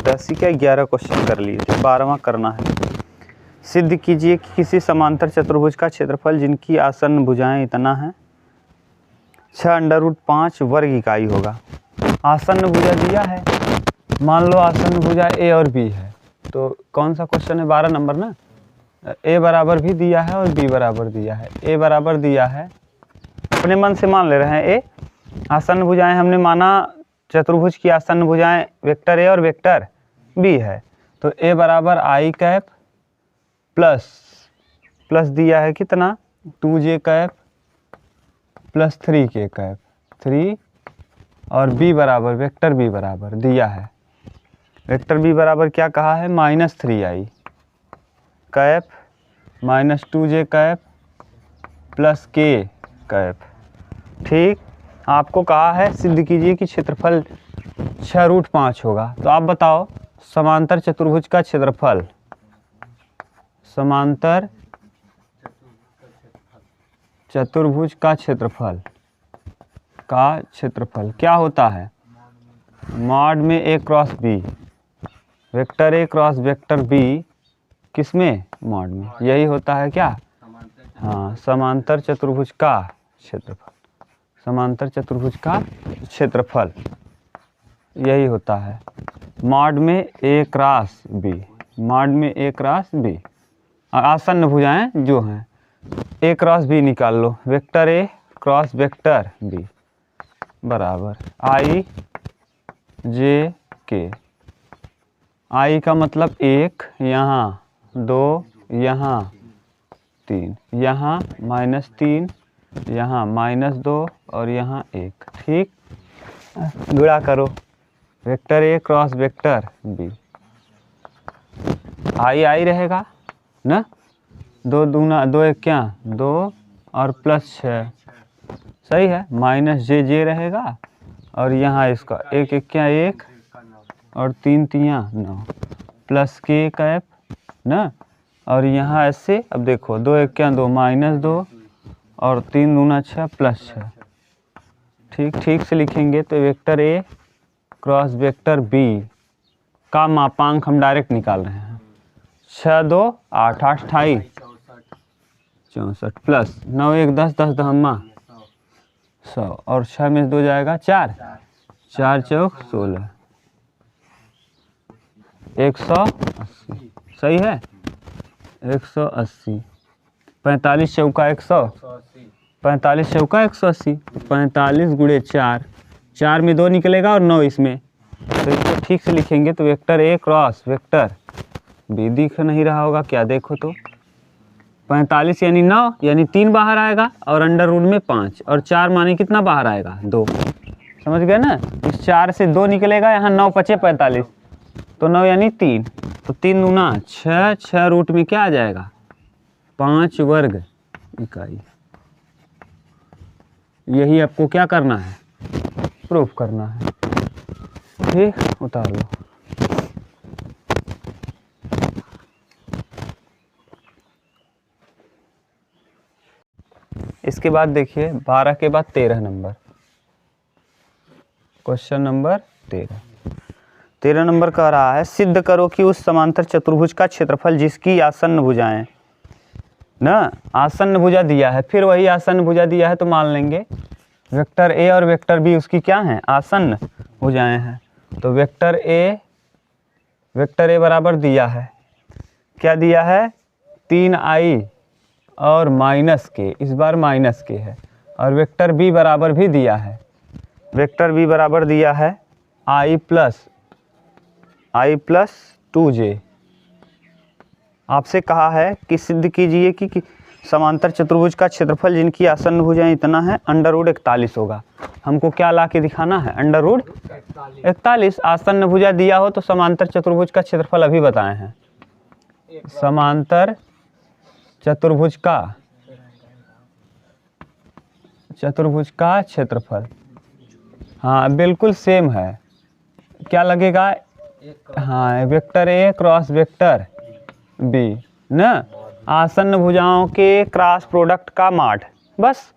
10 क्या 11 क्वेश्चन कर लिए थे, 12वां करना है। सिद्ध कीजिए कि किसी समांतर चतुर्भुज का क्षेत्रफल जिनकी आसन्न भुजाएं इतना है 6√5 वर्ग इकाई होगा। आसन्न भुजा दिया है, मान लो आसन्न भुजा ए और बी है, तो कौन सा क्वेश्चन है 12 नंबर ना। ए बराबर भी दिया है और बी बराबर दिया है। ए बराबर दिया है, अपने मन से मान ले रहे हैं ए। आसन्न भुजाएं हमने माना चतुर्भुज की आसन्न भुजाएं वेक्टर ए और वेक्टर बी है, तो ए बराबर आई कैप प्लस दिया है कितना 2j cap plus 3k cap 3, और बी बराबर वेक्टर बी बराबर दिया है। वेक्टर बी बराबर क्या कहा है -3i cap -2j cap plus k cap. ठीक, आपको कहा है सिद्ध कीजिए कि क्षेत्रफल 6√5 होगा। तो आप बताओ समांतर चतुर्भुज का क्षेत्रफल, समांतर चतुर्भुज का क्षेत्रफल क्या होता है, मॉड में a cross b, vector a cross vector b किसमें मॉड में, यही होता है क्या। हाँ, समांतर चतुर्भुज का क्षेत्रफल, समांतर चतुर्भुज का क्षेत्रफल यही होता है मॉड में a क्रॉस b, मॉड में a क्रॉस b। आसन्न भुजाएं जो हैं a क्रॉस b निकाल लो, vector a cross vector b बराबर i j k। i का मतलब 1, यहाँ 2, यहाँ 3, यहाँ -3, यहाँ -2 और यहाँ 1। ठीक, गुणा करो vector A cross vector b, I रहेगा ना, 2 दूना 2 1 क्या 2 और +6 सही है, -j रहेगा, और यहाँ इसका 1 1 क्या 1 और 3 3 9 प्लस k कैप ना, और यहाँ ऐसे अब देखो 2 1 क्या 2 -2 और 3 दूना 6 +6। ठीक से लिखेंगे तो वेक्टर ए क्रॉस वेक्टर बी का मापांक हम डायरेक्ट निकाल रहे हैं। 6 2 8 8 28 64 प्लस 9 1 10 10 10 100 और 6 में 2 जाएगा 4 4 चौक 16 180 सही है 180। 45 चौका 100, 45 चौका 180, 45 गुणे 4, 4 में 2 निकलेगा और 9 इसमें, तो इसको ठीक से लिखेंगे तो वेक्टर ए क्रॉस वेक्टर बी दिख नहीं रहा होगा क्या, देखो तो 45 यानी 9 यानी 3 बाहर आएगा और अंडर रूट में 5 और 4 माने कितना बाहर आएगा 2, समझ गए ना। इस 4 से 2 निकलेगा, यहाँ 9 5 45 तो 9 यानी 3, तो 3 दूना 6, 6 रूट में क्या आ जाएगा 5 वर्ग इकाई। यही आपको क्या करना है प्रूफ करना है। ठीक, उतार लो। इसके बाद देखिए 12 के बाद 13 नंबर, क्वेश्चन नंबर 13 नंबर कह रहा है सिद्ध करो कि उस समांतर चतुर्भुज का क्षेत्रफल जिसकी आसन्न भुजाएं ना, आसन्न भुजा दिया है, फिर वही आसन्न भुजा दिया है तो मान लेंगे वेक्टर ए और वेक्टर बी उसकी क्या है आसन्न भुजाएं हैं। तो वेक्टर ए बराबर दिया है, क्या दिया है 3i और -k, इस बार -k है, और वेक्टर बी बराबर भी दिया है, वेक्टर बी बराबर दिया है i प्लस 2j। आपसे कहा है कि सिद्ध कीजिए कि समांतर चतुर्भुज का क्षेत्रफल जिनकी आसन्न भुजाएं इतना है √41 होगा। हमको क्या ला के दिखाना है √41। आसन्न भुजा दिया हो तो समांतर चतुर्भुज का क्षेत्रफल अभी बताए हैं, समांतर चतुर्भुज का क्षेत्रफल, हाँ बिल्कुल सेम है, क्या लगेगा हाँ वेक्टर ए क्रॉस वेक्टर बी ना, आसन्न भुजाओं के क्रॉस प्रोडक्ट का माड बस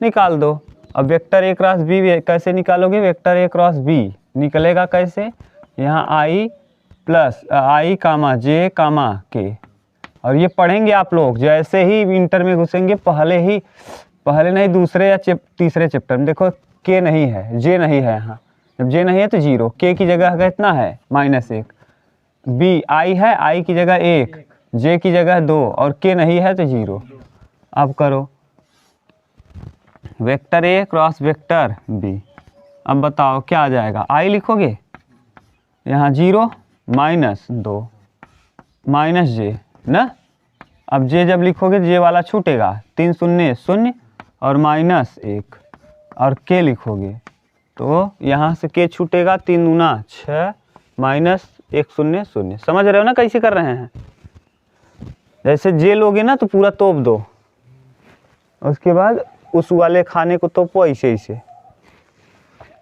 निकाल दो। अब वेक्टर ए क्रॉस बी कैसे निकालोगे, वेक्टर ए क्रॉस बी निकलेगा कैसे, यहाँ आई प्लस आई कामा जे कामा के। और ये पढ़ेंगे आप लोग जैसे ही इंटर में घुसेंगे, पहले नहीं दूसरे या तीसरे चैप्टर में। देखो के नहीं है, जे नहीं है, यहाँ जब जे नहीं है तो 0, के की जगह कितना है -1, बी आई है, आई की जगह 1, जे की जगह 2 और के नहीं है तो 0। अब करो वेक्टर ए क्रॉस वेक्टर बी। अब बताओ क्या आ जाएगा, आई लिखोगे यहाँ 0 -2 -j ना। अब जे जब लिखोगे जे वाला छूटेगा, 3 0 0 और -1 और के लिखोगे तो यहाँ से के छूटेगा, 3 दूना 6 -1 0 0। समझ रहे हो ना कैसे कर रहे हैं। जैसे जे लोगे ना तो पूरा तोप दो, उसके बाद उस वाले खाने को तोपो ऐसे ऐसे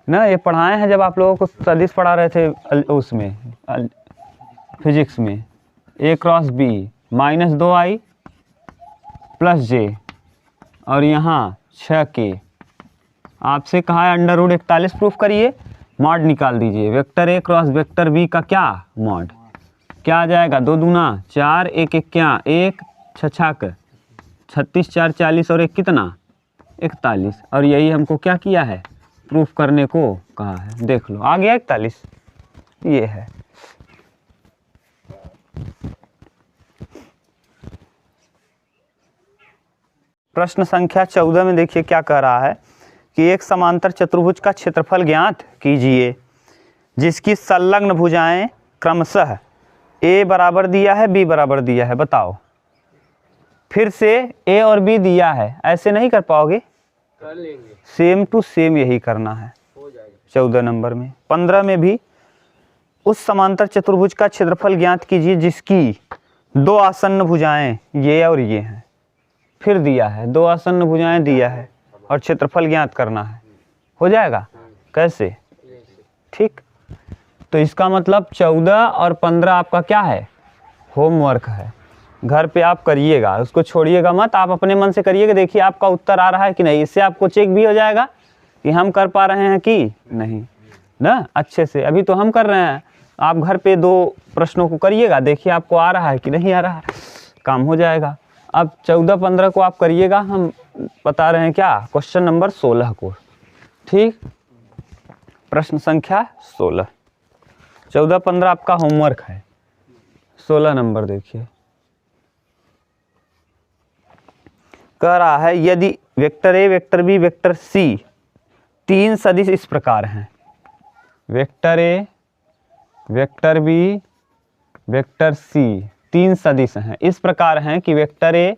ना। ये पढ़ाए हैं जब आप लोगों को सदिश पढ़ा रहे थे उसमें फिजिक्स में। ए क्रॉस बी -2i प्लस जे और यहाँ 6k। आपसे कहा है √41 प्रूफ करिए, मॉड निकाल दीजिए। वेक्टर ए क्रॉस वेक्टर बी का क्या मॉड, क्या आ जाएगा, 2 दूना 4 1 1 क्या 1 6 36 4 40 और 1 कितना 41। और यही हमको क्या किया है, प्रूफ करने को कहा है। देख लो आ गया 41, ये है। प्रश्न संख्या 14 में देखिए क्या कह रहा है कि एक समांतर चतुर्भुज का क्षेत्रफल ज्ञात कीजिए जिसकी संलग्न भुजाएं क्रमशः a बराबर दिया है, b बराबर दिया है। बताओ, फिर से a और b दिया है, ऐसे नहीं कर पाओगे, कर लेंगे। सेम टू सेम यही करना है, हो जाएगा। 14 नंबर में 15 में भी उस समांतर चतुर्भुज का क्षेत्रफल ज्ञात कीजिए जिसकी 2 आसन्न भुजाएं ये और ये हैं। फिर दिया है 2 आसन्न भुजाएं दिया है और क्षेत्रफल ज्ञात करना है, हो जाएगा। कैसे, ठीक। तो इसका मतलब 14 और 15 आपका क्या है, होमवर्क है। घर पे आप करिएगा, उसको छोड़िएगा मत, आप अपने मन से करिएगा। देखिए आपका उत्तर आ रहा है कि नहीं, इससे आपको चेक भी हो जाएगा कि हम कर पा रहे हैं कि नहीं ना अच्छे से। अभी तो हम कर रहे हैं, आप घर पे 2 प्रश्नों को करिएगा, देखिए आपको आ रहा है कि नहीं आ रहा है, काम हो जाएगा। अब 14-15 को आप करिएगा, हम बता रहे हैं क्या, क्वेश्चन नंबर 16 को, ठीक। प्रश्न संख्या 16, 14-15 आपका होमवर्क है। 16 नंबर देखिए, कह रहा है यदि vector A vector B vector C 3 सदिश इस प्रकार हैं। Vector A vector B vector C 3 सदिश हैं, इस प्रकार हैं कि vector A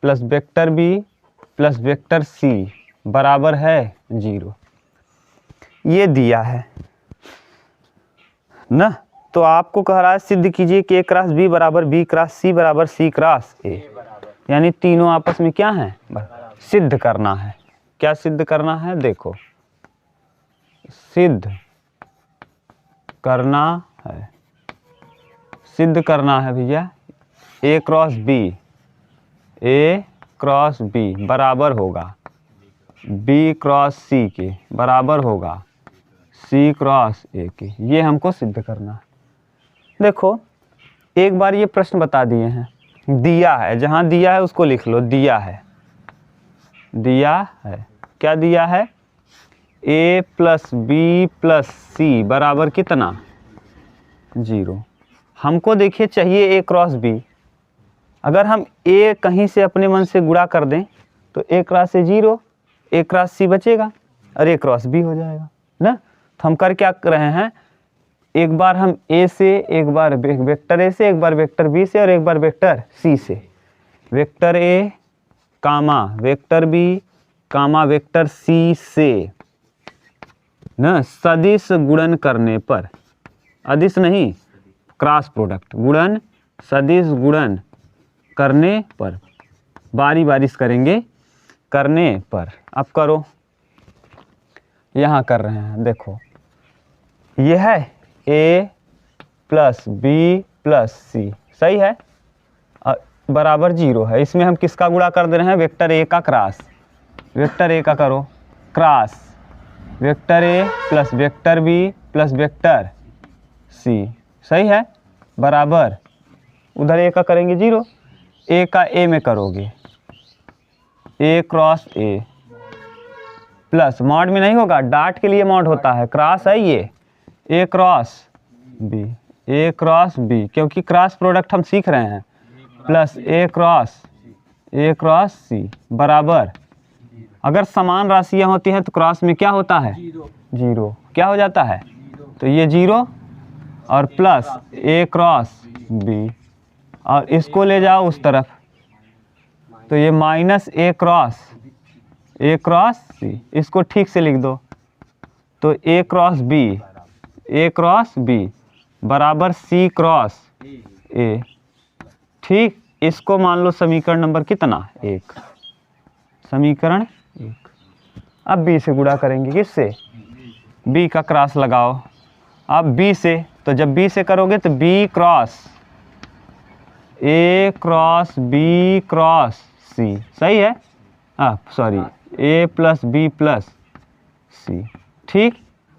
plus vector B plus vector C बराबर है 0। ये दिया है ना। तो आपको कह रहा है सिद्ध कीजिए कि A क्रॉस B बराबर B क्रॉस C बराबर C क्रॉस A, यानी तीनों आपस में क्या है, सिद्ध करना है। क्या सिद्ध करना है, देखो सिद्ध करना है, सिद्ध करना है भैया। A क्रॉस B बराबर होगा B क्रॉस C के बराबर होगा C क्रॉस A के, ये हमको सिद्ध करना है। देखो एक बार ये प्रश्न बता दिए हैं, दिया है, जहाँ दिया है उसको लिख लो। दिया है क्या दिया है, A plus B plus C बराबर कितना 0। हमको देखिए चाहिए A क्रॉस B। अगर हम A कहीं से अपने मन से गुणा कर दें तो A क्रॉस से 0, A क्रॉस C बचेगा और A क्रॉस B हो जाएगा ना। तो हम कर क्या रहे हैं, एक बार हम A से, एक बार वेक्टर A से, एक बार वेक्टर B से और एक बार वेक्टर C से, vector A comma vector B comma vector C से ना सदिश गुणन करने पर, अदिश नहीं क्रॉस प्रोडक्ट, गुणन सदिश गुणन करने पर, बारी बारिश करेंगे करने पर। अब करो, यहाँ कर रहे हैं, देखो यह है A plus B plus C, सही है, बराबर 0 है। इसमें हम किसका गुणा कर दे रहे हैं, वेक्टर A का क्रॉस, वेक्टर A का करो cross vector A plus vector B plus vector C, सही है। बराबर, उधर ए का करेंगे 0, ए का ए में करोगे ए क्रॉस ए, प्लस मॉड में नहीं होगा, डॉट के लिए मॉड होता है, क्रॉस है ये, ए क्रॉस बी, ए क्रॉस बी, क्योंकि क्रॉस प्रोडक्ट हम सीख रहे हैं, प्लस ए क्रॉस सी बराबर, अगर समान राशियां होती हैं तो क्रॉस में क्या होता है 0, क्या हो जाता है, तो ये 0 और प्लस ए क्रॉस बी, और इसको ले जाओ उस तरफ तो ये माइनस ए क्रॉस सी, इसको ठीक से लिख दो तो ए क्रॉस बी बराबर सी क्रॉस ए। ठीक, इसको मान लो समीकरण नंबर कितना 1, समीकरण 1। अब बी से गुणा करेंगे, किससे, बी का क्रॉस लगाओ, अब बी से, तो जब बी से करोगे तो b cross a cross b cross c, सही है, sorry a plus b plus c, ठीक,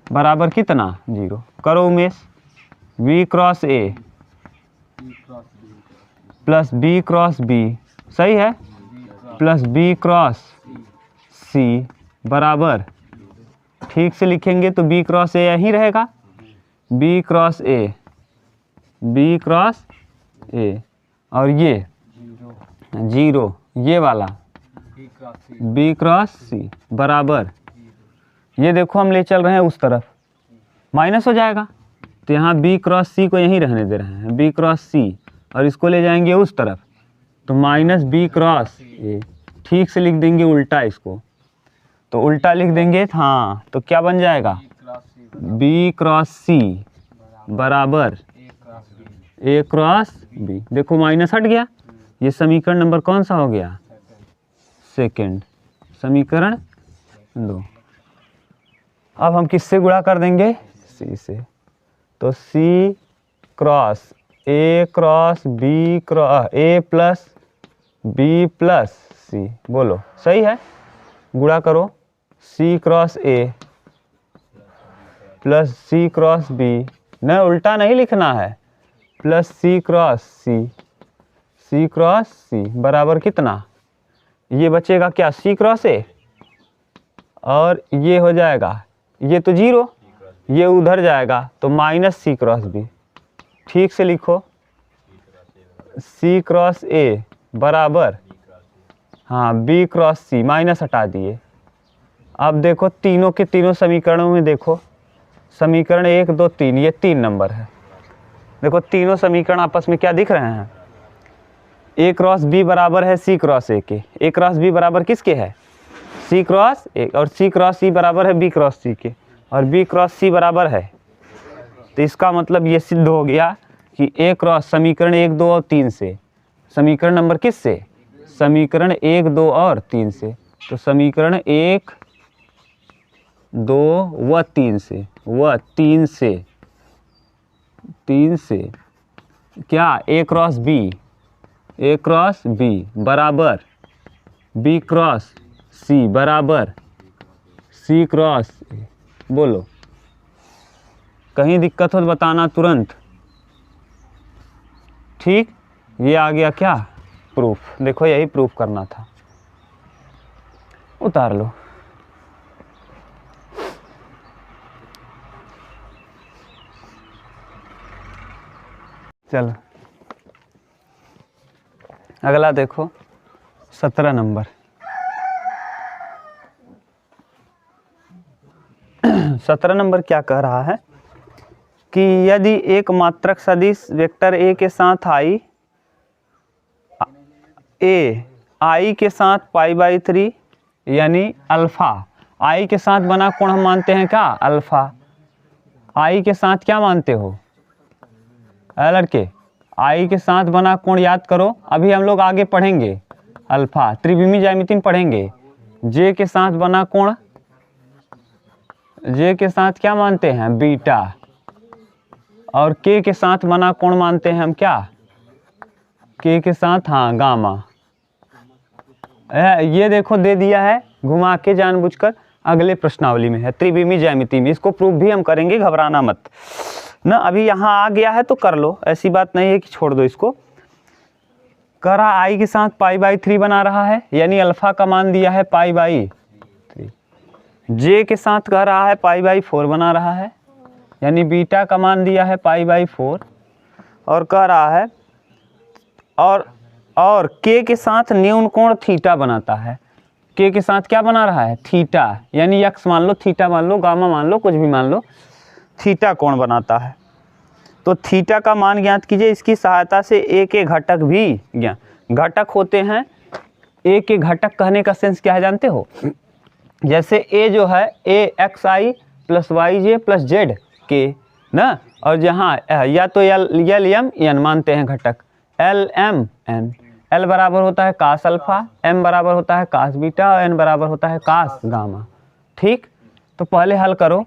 बराबर कितना 0, करो Umesh, b cross a plus b cross b, सही है, प्लस बी क्रॉस सी बराबर, ठीक से लिखेंगे तो बी क्रॉस ए यही रहेगा, बी क्रॉस ए और ये 0, ये वाला बी क्रॉस सी बराबर, ये देखो हम ले चल रहे हैं उस तरफ, माइनस हो जाएगा, तो यहाँ बी क्रॉस सी को यहीं रहने दे रहे हैं, बी क्रॉस सी, और इसको ले जाएंगे उस तरफ तो माइनस बी क्रॉस ए, ठीक से लिख देंगे उल्टा इसको, तो उल्टा लिख देंगे, हाँ, तो क्या बन जाएगा बी क्रॉस सी बराबर ए क्रॉस बी, देखो माइनस हट गया, ये समीकरण नंबर कौन सा हो गया, सेकंड, समीकरण 2। अब हम किससे गुणा कर देंगे, सी से, तो c cross a cross a plus b plus c, बोलो सही है, गुणा करो, c cross a plus c cross b, नहीं उल्टा नहीं लिखना है, प्लस सी क्रॉस सी बराबर कितना, ये बचेगा क्या सी क्रॉस ए, और ये हो जाएगा, ये तो 0, ये उधर जाएगा तो माइनस सी क्रॉस बी, ठीक से लिखो, सी क्रॉस ए बराबर, हाँ बी क्रॉस सी, माइनस हटा दिए। अब देखो तीनों के तीनों समीकरणों में देखो, समीकरण 1 2 3, ये 3 नंबर है, देखो तीनों समीकरण आपस में क्या दिख रहे हैं, ए क्रॉस बी बराबर है सी क्रॉस ए के, ए क्रॉस बी बराबर किसके है सी क्रॉस ए, और सी क्रॉस सी बराबर है बी क्रॉस सी के, और बी क्रॉस सी बराबर है, तो इसका मतलब ये सिद्ध हो गया कि ए क्रॉस समीकरण 1 2 और 3 से, समीकरण नंबर किस से, समीकरण 1 2 और 3 से, तो समीकरण 1 2 व 3 से, व 3 से क्या ए क्रॉस बी बराबर बी क्रॉस सी बराबर सी क्रॉस ए, बोलो, कहीं दिक्कत हो तो बताना तुरंत, ठीक, ये आ गया क्या प्रूफ, देखो यही प्रूफ करना था, उतार लो। चलो अगला देखो 17 नंबर 17 नंबर क्या कह रहा है कि यदि एक मात्रक सदिश वेक्टर ए के साथ आई के साथ π/3 यानी अल्फा, आई के साथ बना कोण हम मानते हैं क्या अल्फा, आई के साथ क्या मानते हो लड़के, आई के साथ बना कोण याद करो, अभी हम लोग आगे पढ़ेंगे अल्फा, त्रिविमीय ज्यामिति में पढ़ेंगे, जे के साथ बना कोण, जे के साथ क्या मानते हैं बीटा, और के साथ बना कोण मानते हैं हम क्या, के साथ हाँ गामा। ये देखो दे दिया है घुमा के जानबूझकर, अगले प्रश्नावली में है त्रिविमीय ज्यामिति में, इसको प्रूफ भी हम करेंगे, घबराना मत। ना। अभी यहाँ आ गया है तो कर लो, ऐसी बात नहीं है कि छोड़ दो इसको। कह रहा आई के साथ π/3 बना रहा है, यानी अल्फा का मान दिया है π/3। जे के साथ कह रहा है π/4 बना रहा है, यानी बीटा का मान दिया है π/4। और कह रहा है और के के साथ न्यून कोण थीटा बनाता है। के के साथ क्या बना रहा है? थीटा, यानी यक्स मान लो, थीटा मान लो, गामा मान लो, कुछ भी मान लो, थीटा कोण बनाता है। तो थीटा का मान ज्ञात कीजिए। इसकी सहायता से ए के घटक भी घटक होते हैं। ए के घटक कहने का सेंस क्या है जानते हो? जैसे ए जो है ए XI + YJ + Z के ना, और जहाँ या तो L M N मानते हैं घटक, L M N। L बराबर होता है cos अल्फा, M बराबर होता है cos बीटा और N बराबर होता है cos गामा। ठीक, तो पहले हल करो।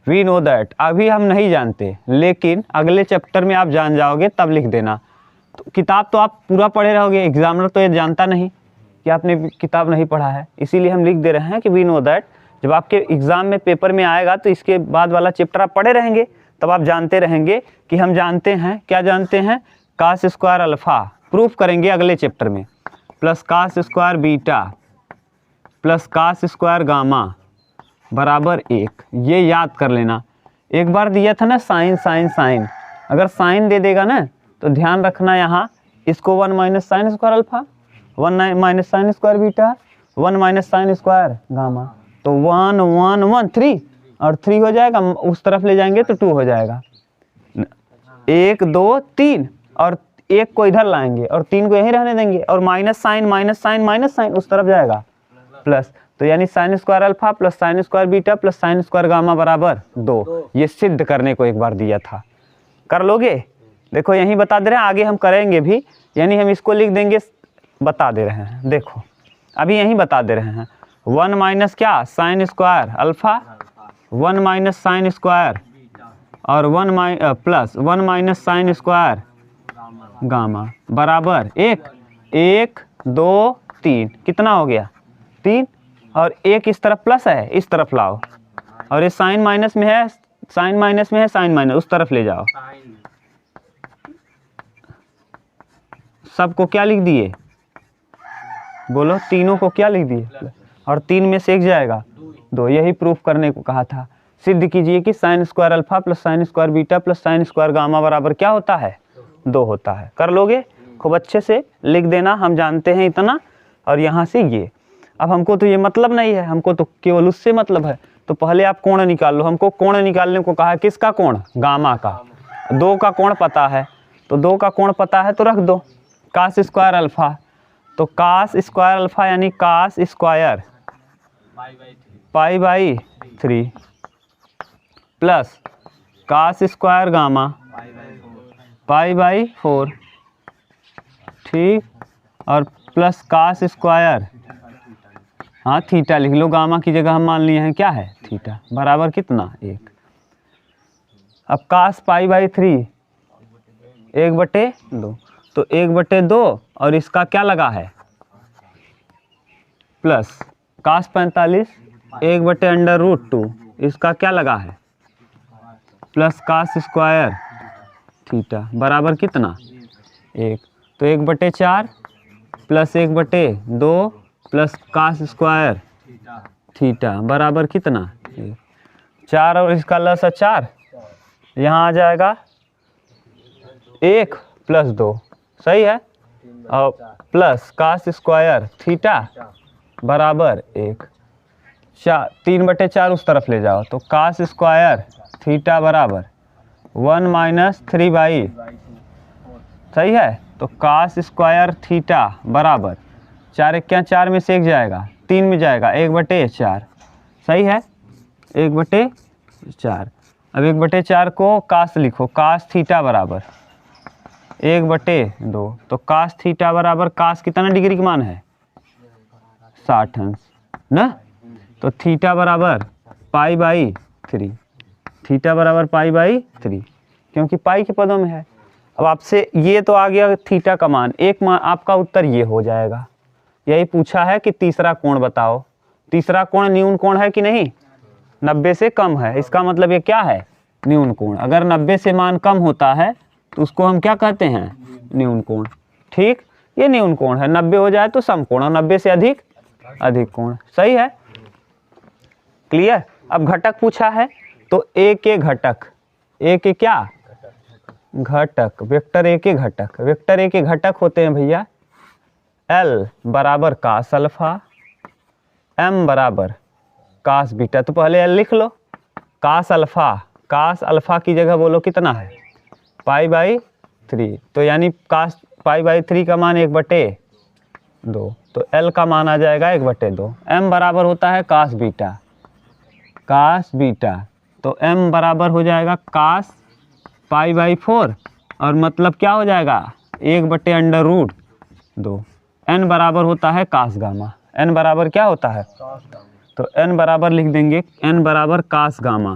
वी नो दैट, अभी हम नहीं जानते, लेकिन अगले चैप्टर में आप जान जाओगे, तब लिख देना। तो किताब तो आप पूरा पढ़े रहोगे, एग्जामिनर तो ये जानता नहीं कि आपने किताब नहीं पढ़ा है, इसीलिए हम लिख दे रहे हैं कि वी नो दैट। जब आपके एग्जाम में पेपर में आएगा तो इसके बाद वाला चैप्टर आप पढ़े रहेंगे, तब आप जानते रहेंगे कि हम जानते हैं, क्या जानते हैं? cos स्क्वायर अल्फा प्रूफ करेंगे अगले चैप्टर में, plus cos square beta plus cos square gamma बराबर 1। ये याद कर लेना। एक बार दिया था ना साइन साइन साइन, अगर साइन दे देगा ना तो ध्यान रखना यहाँ इसको 1 - sin square alpha, 1 - sin square beta, 1 - sin square gamma, तो 1 1 1 3 और 3 हो जाएगा, उस तरफ ले जाएंगे तो 2 हो जाएगा। 1 2 3 और 1 को इधर लाएंगे और 3 को यहीं रहने देंगे, और माइनस साइन उस तरफ जाएगा प्लस, तो यानी sin square alpha plus sin square beta plus sin square gamma बराबर 2। ये सिद्ध करने को एक बार दिया था, कर लोगे? देखो यहीं बता दे रहे हैं, आगे हम करेंगे भी, यानी हम इसको लिख देंगे, बता दे रहे हैं। देखो अभी यहीं बता दे रहे हैं, 1 माइनस क्या sin square alpha, 1 - sin square और 1 - sin स्क्वायर गामा बराबर 1 1 2 3। कितना हो गया? 3। और एक इस तरफ प्लस है, इस तरफ लाओ, और ये साइन माइनस में है, साइन माइनस में है, साइन माइनस उस तरफ ले जाओ। सबको क्या लिख दिए? बोलो, तीनों को क्या लिख दिए? और 3 में से 1 जाएगा 2। यही प्रूफ करने को कहा था। सिद्ध कीजिए कि sin square alpha plus sin square beta plus sin square gamma बराबर क्या होता है? 2 होता है। कर लोगे? खूब अच्छे से लिख देना, हम जानते हैं इतना। और यहाँ से ये, अब हमको तो ये मतलब नहीं है, हमको तो केवल उससे मतलब है। तो पहले आप कोण निकाल लो। हमको कोण निकालने को कहा है, किसका कोण? गामा का। 2 का कोण पता है, तो 2 का कोण पता है तो रख दो। cos स्क्वायर अल्फा, तो cos स्क्वायर अल्फा यानी cos square π/3 plus cos square gamma π/4, ठीक, और प्लस cos स्क्वायर, हाँ थीटा लिख लो, गामा की जगह हम मान लिए हैं क्या है? थीटा बराबर कितना? 1। अब cos π/3 1/2, तो 1/2 और इसका क्या लगा है? प्लस cos 45 1/√2, इसका क्या लगा है? प्लस cos स्क्वायर थीटा बराबर कितना? 1। तो 1/4 plus 1/2 plus cos square theta बराबर कितना? 1। 4 और इसका लसा 4, यहाँ आ जाएगा 1 + 2, सही है, और प्लस cos स्क्वायर थीटा बराबर 1। 3/4 उस तरफ ले जाओ, तो cos स्क्वायर थीटा बराबर 1 - 3/, सही है। तो cos स्क्वायर थीटा बराबर 4 1 4 में से 1 जाएगा, 3 में जाएगा, 1/4, सही है, 1/4। अब 1/4 को cos लिखो, cos थीटा बराबर 1/2, तो cos थीटा बराबर cos कितना डिग्री का मान है? 60 अंश ना। तो थीटा बराबर π/3, थीटा बराबर π/3, क्योंकि पाई के पदों में है। अब आपसे ये तो आ गया थीटा का मान, एक मान आपका उत्तर ये हो जाएगा। यही पूछा है कि तीसरा कोण बताओ। तीसरा कोण न्यून कोण है कि नहीं? 90 से कम है, इसका मतलब ये क्या है? न्यून कोण। अगर 90 से मान कम होता है तो उसको हम क्या कहते हैं, न्यून कोण। ठीक, ये न्यून कोण है। 90 हो जाए तो समकोण और 90 से अधिक कोण। सही है, क्लियर। अब घटक पूछा है तो ए के घटक, ए के क्या घटक, वेक्टर ए के घटक। वेक्टर ए के घटक होते हैं भैया एल बराबर कास अल्फा, एम बराबर कास बीटा। तो पहले एल लिख लो, कास अल्फा की जगह बोलो कितना है, π/3। तो यानी कास π/3 का मान 1/2, तो एल का मान आ जाएगा 1/2। एम बराबर होता है कास बीटा, तो एम बराबर हो जाएगा कास π/4 और मतलब क्या हो जाएगा 1/√2। एन बराबर होता है कास गामा। एन बराबर क्या होता है, तो एन बराबर लिख देंगे, एन बराबर कास गामा।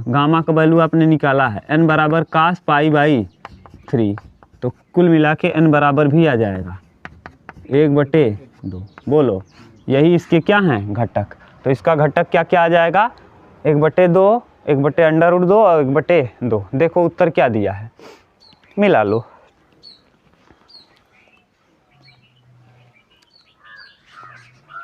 गामा का वैल्यू आपने निकाला है, एन बराबर कास π/3। तो कुल मिला के एन बराबर भी आ जाएगा 1/2। बोलो, यही इसके क्या हैं घटक। तो इसका घटक क्या क्या आ जाएगा, 1/2, 1/√2 और 1/2। देखो उत्तर क्या दिया है, मिला लो।